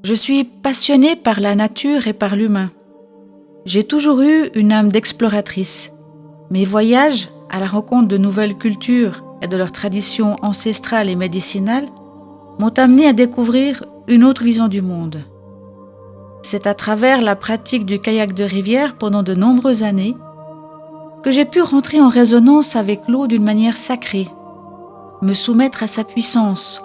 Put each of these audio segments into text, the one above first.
Je suis passionnée par la nature et par l'humain. J'ai toujours eu une âme d'exploratrice. Mes voyages à la rencontre de nouvelles cultures et de leurs traditions ancestrales et médicinales m'ont amené à découvrir une autre vision du monde. C'est à travers la pratique du kayak de rivière pendant de nombreuses années que j'ai pu rentrer en résonance avec l'eau d'une manière sacrée, me soumettre à sa puissance,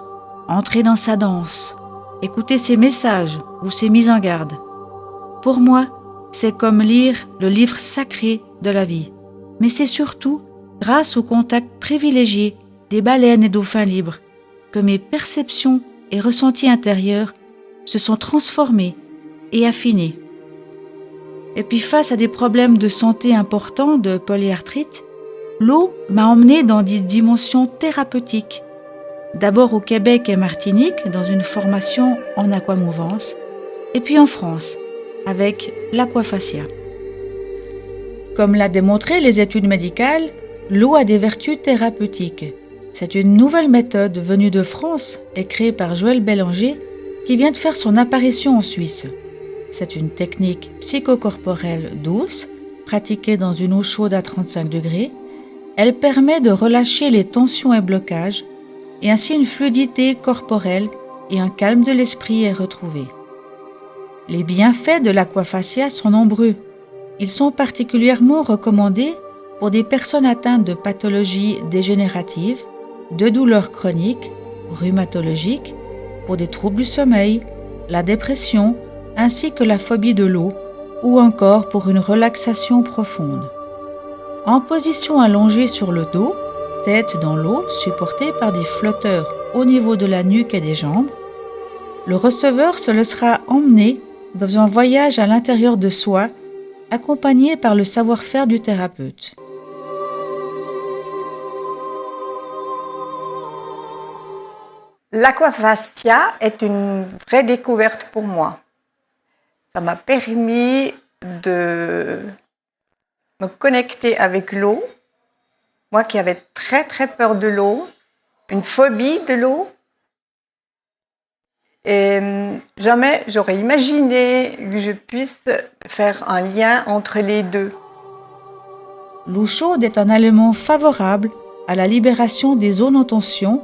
entrer dans sa danse, écouter ses messages ou ses mises en garde. Pour moi, c'est comme lire le livre sacré de la vie. Mais c'est surtout grâce au contact privilégié des baleines et dauphins libres que mes perceptions et ressentis intérieurs se sont transformés et affinés. Et puis face à des problèmes de santé importants de polyarthrite, l'eau m'a emmenée dans des dimensions thérapeutiques. D'abord au Québec et Martinique, dans une formation en aquamouvance, et puis en France, avec l'aquafascia. Comme l'a démontré les études médicales, l'eau a des vertus thérapeutiques. C'est une nouvelle méthode venue de France et créée par Joël Bélanger qui vient de faire son apparition en Suisse. C'est une technique psychocorporelle douce, pratiquée dans une eau chaude à 35 degrés. Elle permet de relâcher les tensions et blocages et ainsi une fluidité corporelle et un calme de l'esprit est retrouvé. Les bienfaits de l'aquafascia sont nombreux. Ils sont particulièrement recommandés pour des personnes atteintes de pathologies dégénératives, de douleurs chroniques, rhumatologiques, pour des troubles du sommeil, la dépression, ainsi que la phobie de l'eau, ou encore pour une relaxation profonde. En position allongée sur le dos, tête dans l'eau, supportée par des flotteurs au niveau de la nuque et des jambes, le receveur se laissera emmener dans un voyage à l'intérieur de soi, accompagné par le savoir-faire du thérapeute. L'aquafascia est une vraie découverte pour moi. Ça m'a permis de me connecter avec l'eau. Moi qui avais très très peur de l'eau, une phobie de l'eau. Et jamais j'aurais imaginé que je puisse faire un lien entre les deux. L'eau chaude est un élément favorable à la libération des zones en tension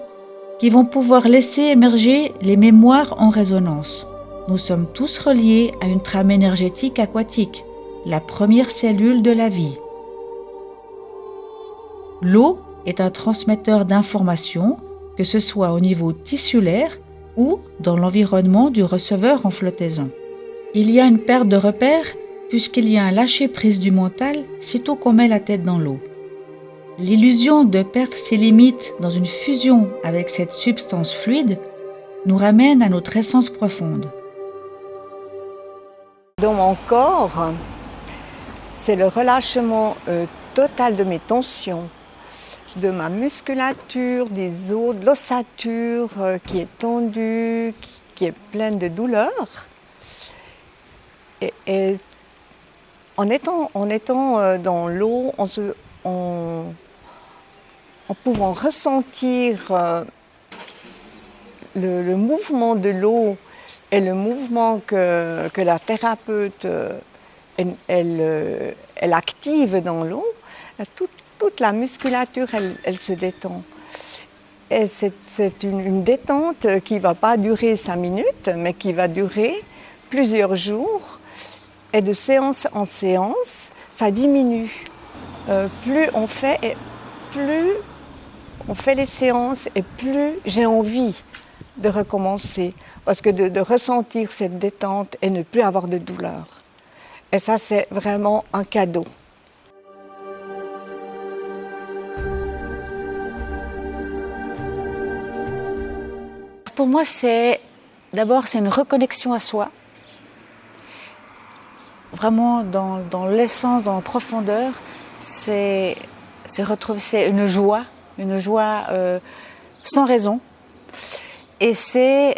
qui vont pouvoir laisser émerger les mémoires en résonance. Nous sommes tous reliés à une trame énergétique aquatique, la première cellule de la vie. L'eau est un transmetteur d'informations, que ce soit au niveau tissulaire ou dans l'environnement du receveur en flottaison. Il y a une perte de repères puisqu'il y a un lâcher-prise du mental sitôt qu'on met la tête dans l'eau. L'illusion de perdre ses limites dans une fusion avec cette substance fluide nous ramène à notre essence profonde. Dans mon corps, c'est le relâchement total de mes tensions, de ma musculature, des os, de l'ossature qui est tendue, qui est pleine de douleur. Et en étant dans l'eau, en pouvant ressentir le mouvement de l'eau et le mouvement que la thérapeute elle active dans l'eau, toute la musculature elle se détend. Et c'est une détente qui ne va pas durer 5 minutes, mais qui va durer plusieurs jours. Et de séance en séance, ça diminue. Plus on fait les séances et plus j'ai envie de recommencer. Parce que de ressentir cette détente et ne plus avoir de douleur. Et ça, c'est vraiment un cadeau. Pour moi, c'est une reconnexion à soi. Vraiment dans l'essence, dans la profondeur, c'est une joie sans raison. Et c'est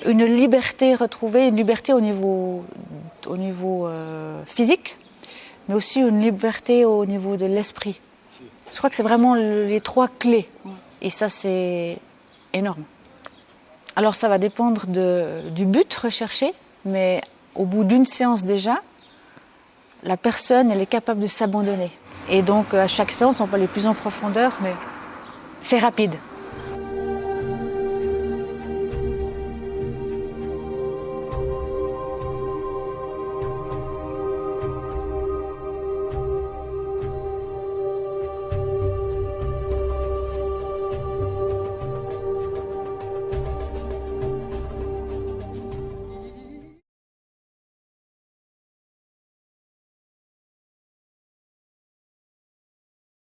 une liberté retrouvée, une liberté au niveau physique, mais aussi une liberté au niveau de l'esprit. Je crois que c'est vraiment les 3 clés. Et ça, c'est énorme. Alors ça va dépendre du but recherché, mais au bout d'une séance déjà, la personne elle est capable de s'abandonner. Et donc à chaque séance, on peut aller plus en profondeur, mais c'est rapide.